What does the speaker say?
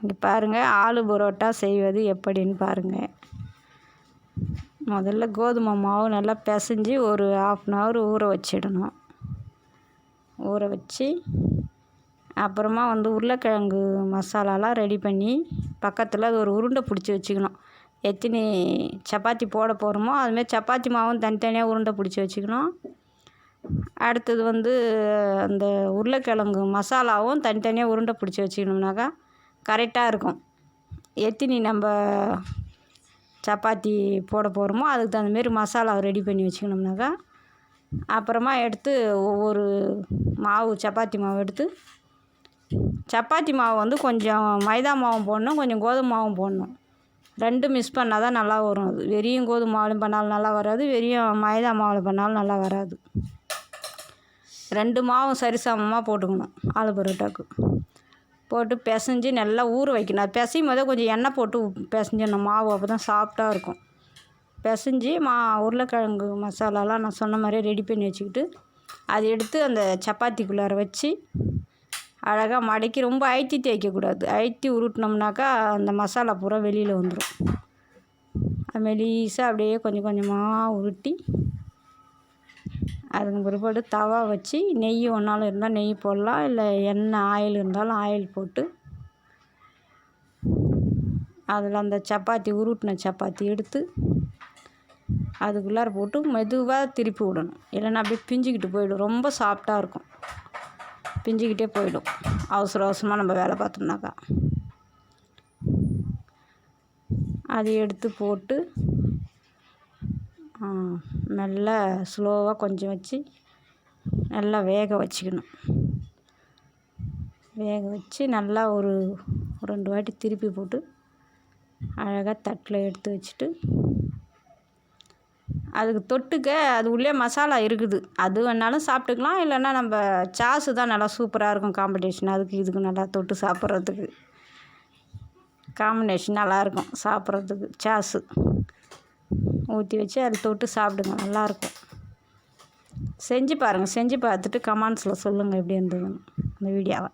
இங்கே பாருங்கள், ஆலு பரோட்டா செய்வது எப்படின்னு பாருங்கள். முதல்ல கோதுமை மாவு நல்லா பிசைஞ்சு ஒரு 1/2 ஊற வச்சிடணும். ஊற வச்சு அப்புறமா உருளைக்கிழங்கு மசாலாலாம் ரெடி பண்ணி பக்கத்தில் அது ஒரு உருண்டை பிடிச்சி வச்சுக்கணும். எத்தனை சப்பாத்தி போட போகிறோமோ அதுமாரி சப்பாத்தி மாவும் தனித்தனியாக உருண்டை பிடிச்சி வச்சுக்கணும். அடுத்தது அந்த உருளைக்கிழங்கு மசாலாவும் தனித்தனியாக உருண்டை பிடிச்சி வச்சுக்கணும்னாக்கா கரெக்டாக இருக்கும். எத்தனை நம்ம சப்பாத்தி போட போகிறோமோ அதுக்கு தகுந்தமாரி மசாலாவை ரெடி பண்ணி வச்சுக்கணும்னாக்கா அப்புறமா எடுத்து ஒவ்வொரு மாவு சப்பாத்தி மாவு எடுத்து சப்பாத்தி மாவு கொஞ்சம் மைதா மாவும் போடணும், கொஞ்சம் கோதுமை மாவும் போடணும். 2 மிக்ஸ் பண்ணால் தான் நல்லா வரும். அது வெறும் கோதுமை மாவுலையும் பண்ணாலும் நல்லா வராது, வெறும் மைதா மாவில் பண்ணாலும் நல்லா வராது. 2 மாவும் சரிசமமாக போட்டுக்கணும். ஆலு பரோட்டாவுக்கு போட்டு பிசைஞ்சு நல்லா ஊற வைக்கணும். அது பிசையும் போதே கொஞ்சம் எண்ணெய் போட்டு பிசைஞ்சிடணும் மாவு, அப்போ தான் சாஃப்டாக இருக்கும். பிசைஞ்சு உருளைக்கிழங்கு மசாலாலாம் நான் சொன்ன மாதிரியே ரெடி பண்ணி வச்சுக்கிட்டு அதை எடுத்து அந்த சப்பாத்திக்குள்ளார வச்சு அழகாக மடக்கி ரொம்ப அழுத்தி தேய்க்கக்கூடாது. அழுத்தி உருட்டினோம்னாக்கா அந்த மசாலா பூரா வெளியில் வந்துடும். அது மெலிசாக அப்படியே கொஞ்சம் கொஞ்சமாக உருட்டி அதுக்கு பிற்பாடு தவா வச்சு நெய் ஒன்றாலும் இருந்தால் நெய் போடலாம், இல்லை எண்ணெய் ஆயில் இருந்தாலும் ஆயில் போட்டு அதில் அந்த சப்பாத்தி உருட்டின சப்பாத்தி எடுத்து அதுக்குள்ளார போட்டு மெதுவாக திருப்பி விடணும். இல்லைன்னா அப்படியே பிஞ்சிக்கிட்டு போயிடும். ரொம்ப சாஃப்டாக இருக்கும், பிஞ்சிக்கிட்டே போயிடும் அவசர அவசரமாக நம்ம வேலை பார்த்தோம்னாக்கா. அதை எடுத்து போட்டு நல்லா ஸ்லோவாக கொஞ்சம் வச்சு நல்லா வேக வச்சுக்கணும். வேக வச்சு நல்லா ஒரு 2 வாட்டி திருப்பி போட்டு அழகாக தட்டில் எடுத்து வச்சுட்டு அதுக்கு தொட்டுக்க அது உள்ளே மசாலா இருக்குது, அது வேணாலும் சாப்பிட்டுக்கலாம். இல்லைன்னா நம்ம சாஸு தான் நல்லா சூப்பராக இருக்கும் காம்பினேஷன். அதுக்கு இதுக்கு நல்லா தொட்டு சாப்பிட்றதுக்கு காம்பினேஷன் நல்லாயிருக்கும். சாப்பிட்றதுக்கு சாஸு ஊற்றி வச்சு அதை தொட்டு சாப்பிடுங்க, நல்லாயிருக்கும். செஞ்சு பாருங்கள். செஞ்சு பார்த்துட்டு கமெண்ட்ஸில் சொல்லுங்கள் எப்படி இருந்ததுன்னு இந்த வீடியோவை.